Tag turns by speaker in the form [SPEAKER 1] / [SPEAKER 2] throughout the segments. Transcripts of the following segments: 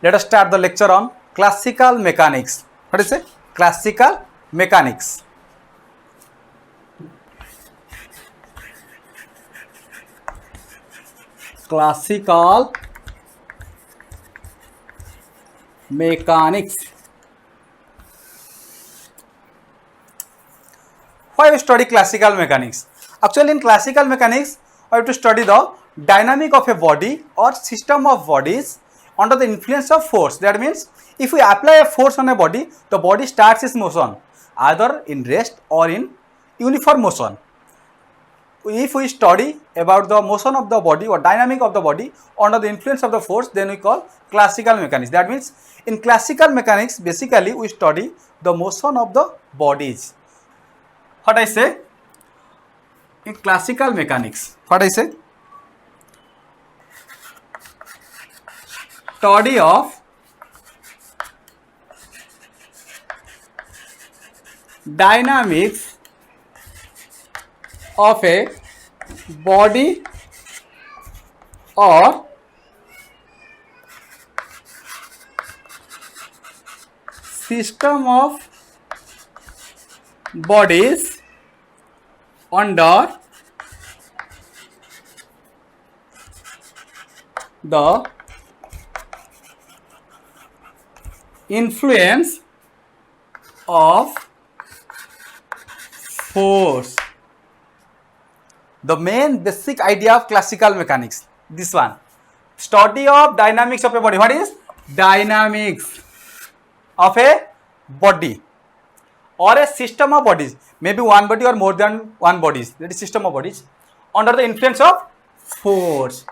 [SPEAKER 1] Let us start the lecture on classical mechanics. What is it? Classical mechanics. Classical mechanics. Why we study classical mechanics? Actually, in classical mechanics, we have to study the dynamic of a body or system of bodies under the influence of force. That means, if we apply a force on a body, the body starts its motion either in rest or in uniform motion. If we study about the motion of the body or dynamic of the body under the influence of the force, then we call classical mechanics. That means, in classical mechanics, basically we study the motion of the bodies. What I say? In classical mechanics, what I say? Study of dynamics of a body or system of bodies under the influence of force. The main basic idea of classical mechanics, this one, study of dynamics of a body. What is dynamics of a body or a system of bodies? Maybe one body or more than one bodies, that is system of bodies under the influence of force.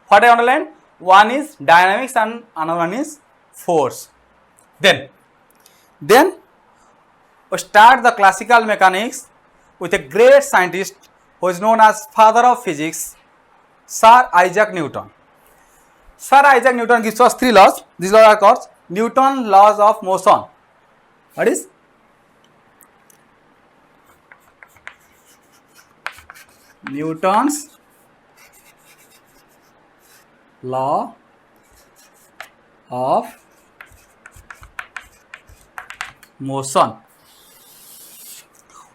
[SPEAKER 1] What I underline? One is dynamics and another one is force. Then we start the classical mechanics with a great scientist who is known as father of physics, Sir Isaac Newton. Sir Isaac Newton gives us three laws. These laws are called Newton laws of motion. What is? Newton's law of motion.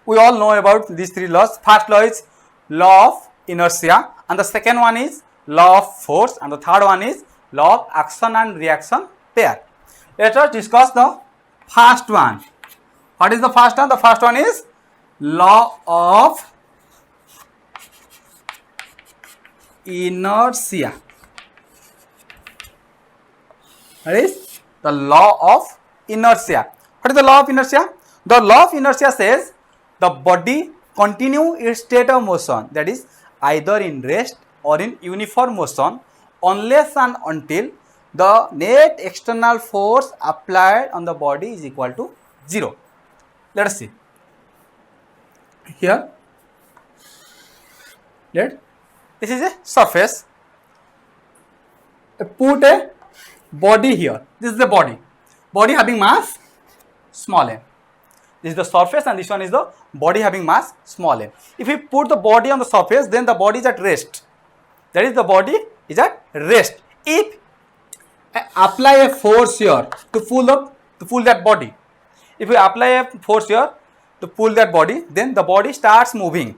[SPEAKER 1] We all know about these three laws. First law is law of inertia, and the second one is law of force, and the third one is law of action and reaction pair. Let us discuss the first one. What is the first one? The first one is law of inertia. That is the law of inertia. What is the law of inertia? The law of inertia says the body continue its state of motion, that is either in rest or in uniform motion, unless and until the net external force applied on the body is equal to 0. Let us see. Here, this is a surface. Put a body here. This is the body. Body having mass small m. This is the surface and this one is the body having mass small m. If we put the body on the surface, then the body is at rest. That is, the body is at rest. If I apply a force here to pull that body, if we apply a force here to pull that body, then the body starts moving.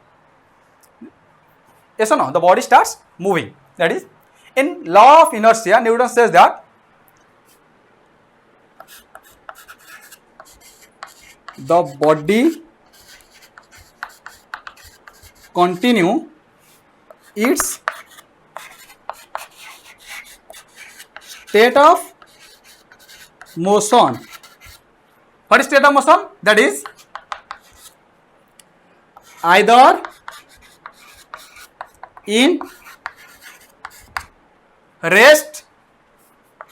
[SPEAKER 1] Yes or no? The body starts moving. That is, in law of inertia, Newton says that the body continue its state of motion. What is state of motion? That is either in rest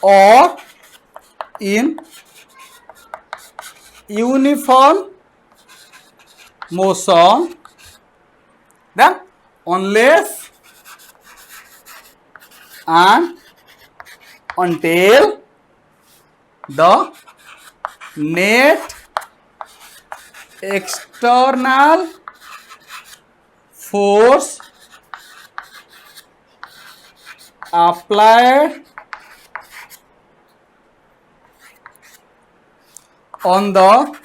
[SPEAKER 1] or in uniform motion, then unless and until the net external force applied on the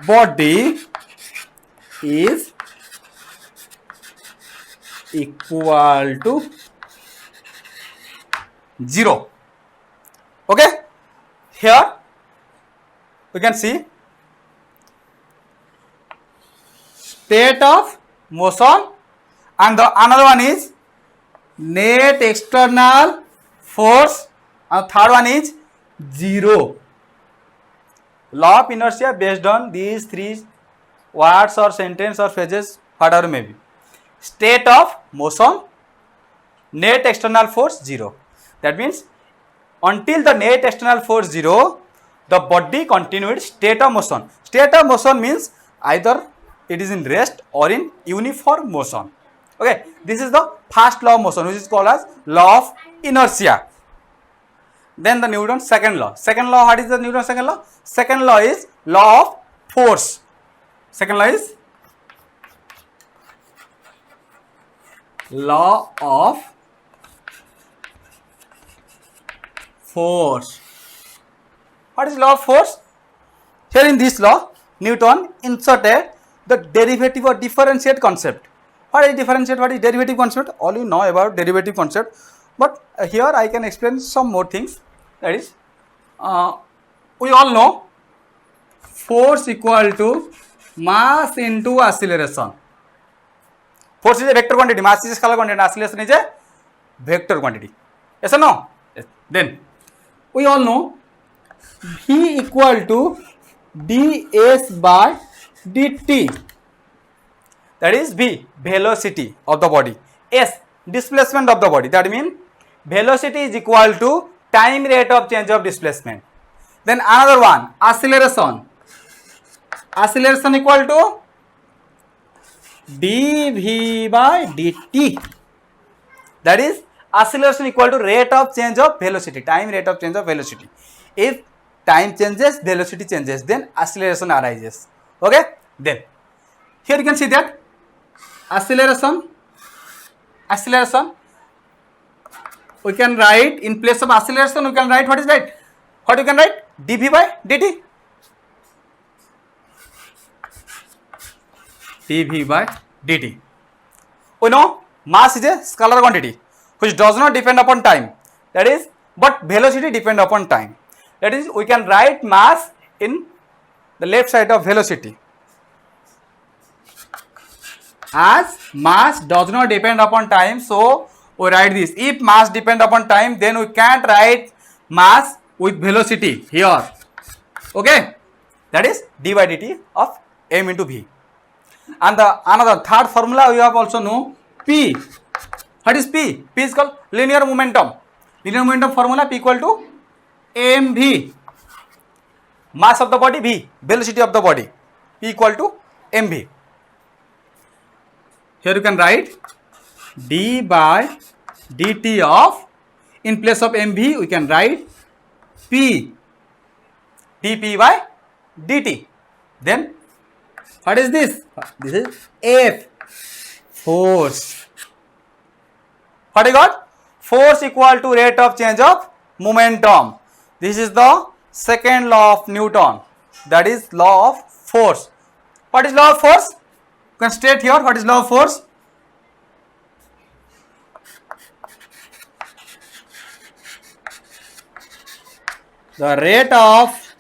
[SPEAKER 1] body is equal to 0. Okay, here we can see state of motion, and the another one is net external force, and third one is 0. Law of inertia based on these three words or sentence or phrases, whatever may be. State of motion, net external force 0. That means until the net external force 0, the body continued state of motion. State of motion means either it is in rest or in uniform motion. Okay, this is the first law of motion, which is called as law of inertia. Then the Newton's second law. Second law, what is the Newton's second law? Second law is law of force. Second law is law of force. What is law of force? Here in this law, Newton inserted the derivative or differentiate concept. What is differentiate? What is derivative concept? All you know about derivative concept, but here I can explain some more things. That is, we all know force equal to mass into acceleration. Force is a vector quantity, mass is a scalar quantity, and acceleration is a vector quantity. Yes or no? Yes. Then we all know V equal to ds by dt. That is V, velocity of the body. S, displacement of the body. That means velocity is equal to time rate of change of displacement. Then another one, acceleration. Acceleration equal to dv by dt. That is acceleration equal to rate of change of velocity, time rate of change of velocity. If time changes, velocity changes, then acceleration arises. Okay, then here you can see that acceleration, we can write in place of acceleration, we can write what is right? What you can write? dv by dt. dv by dt. We know mass is a scalar quantity which does not depend upon time. That is, but velocity depend upon time. That is, we can write mass in the left side of velocity. As mass does not depend upon time, so we write this. If mass depend upon time, then we can't write mass with velocity here. Okay, that is d by dt of m into v. And the another third formula we have also know, p. What is p? P is called linear momentum. Linear momentum formula, p equal to mv. Mass of the body v, velocity of the body, p equal to mv. Here you can write d by dt of, in place of mv we can write p, dp by dt. Then what is this? This is F, force. What you got? Force equal to rate of change of momentum. This is the second law of Newton. That is law of force. What is law of force? You can state here what is law of force. The rate of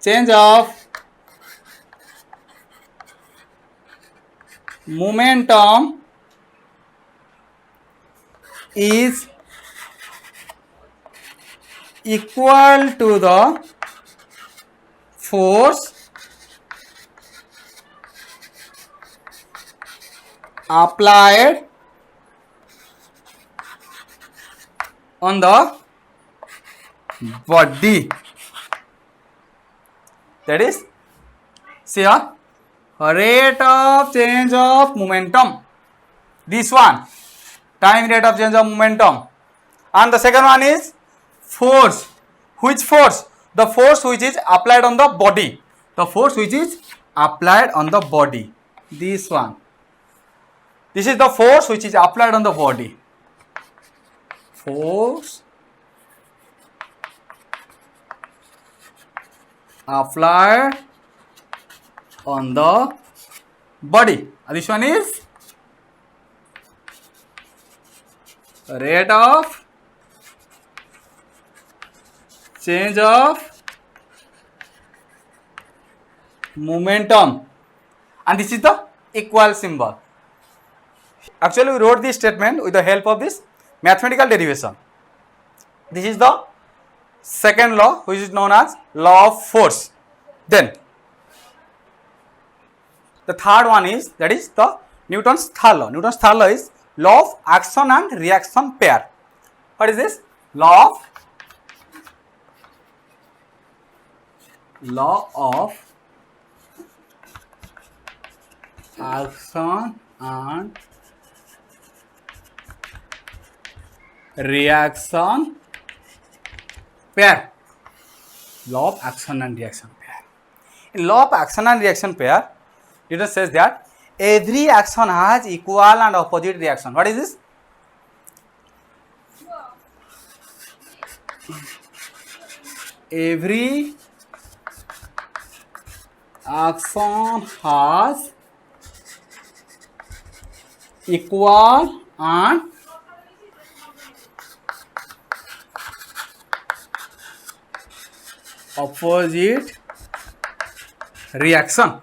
[SPEAKER 1] change of momentum is equal to the force applied on the body. That is, see here, rate of change of momentum. This one, time rate of change of momentum. And the second one is force. Which force? The force which is applied on the body. The force which is applied on the body. This one. This is the force which is applied on the body. Force applied on the body. And this one is rate of change of momentum, and this is the equal symbol. Actually, we wrote this statement with the help of this mathematical derivation. This is the second law, which is known as law of force. Then the third one is, that is the Newton's third law. Newton's third law is law of action and reaction pair. What is this? Law of action and reaction pair. Law of action and reaction pair. In law of action and reaction pair, Newton says that every action has equal and opposite reaction. What is this? Every action has equal and opposite reaction.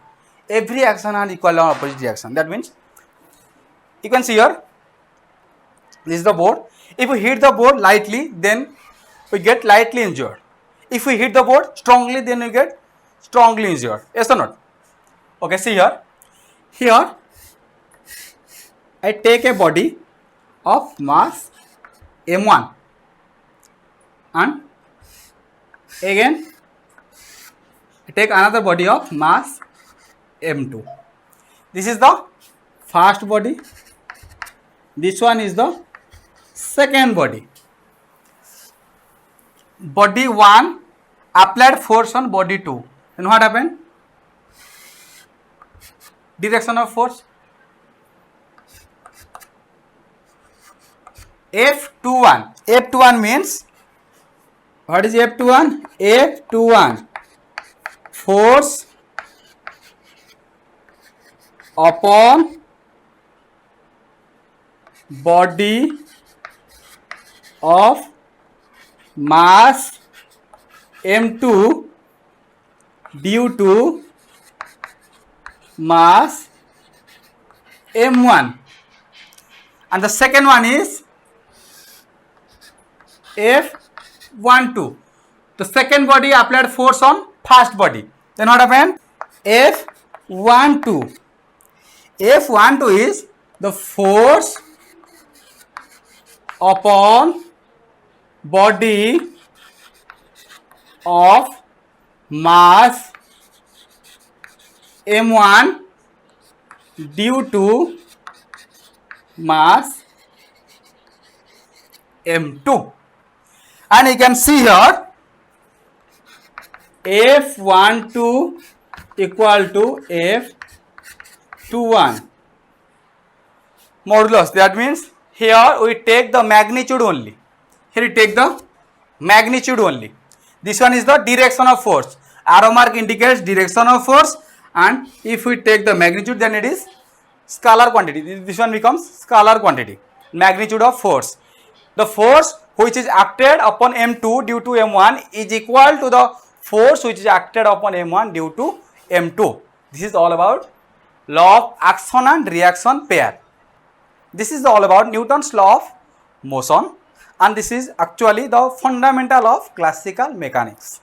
[SPEAKER 1] Every action has equal and opposite reaction. That means you can see here, this is the board. If we hit the board lightly, then we get lightly injured. If we hit the board strongly, then we get strongly injured. Yes or not? Okay, see here. Here I take a body of mass m1 and again I take another body of mass m2. This is the first body. This one is the second body. Body 1 applied force on body 2. Then what happened? Direction of force. F21. F21 means, what is F21? F21 force upon body of mass m2 due to mass m1. And the second one is F12. The second body applied force on first body. Then what happened? F12. F12 is the force upon body of mass m1 due to mass m2. And you can see here F12 equal to F21 modulus. That means here we take the magnitude only. Here we take the magnitude only. This one is the direction of force. Arrow mark indicates direction of force, and if we take the magnitude, then it is scalar quantity. This one becomes scalar quantity, magnitude of force. The force which is acted upon M2 due to M1 is equal to the force which is acted upon M1 due to M2. This is all about law of action and reaction pair. This is all about Newton's law of motion, and this is actually the fundamental of classical mechanics.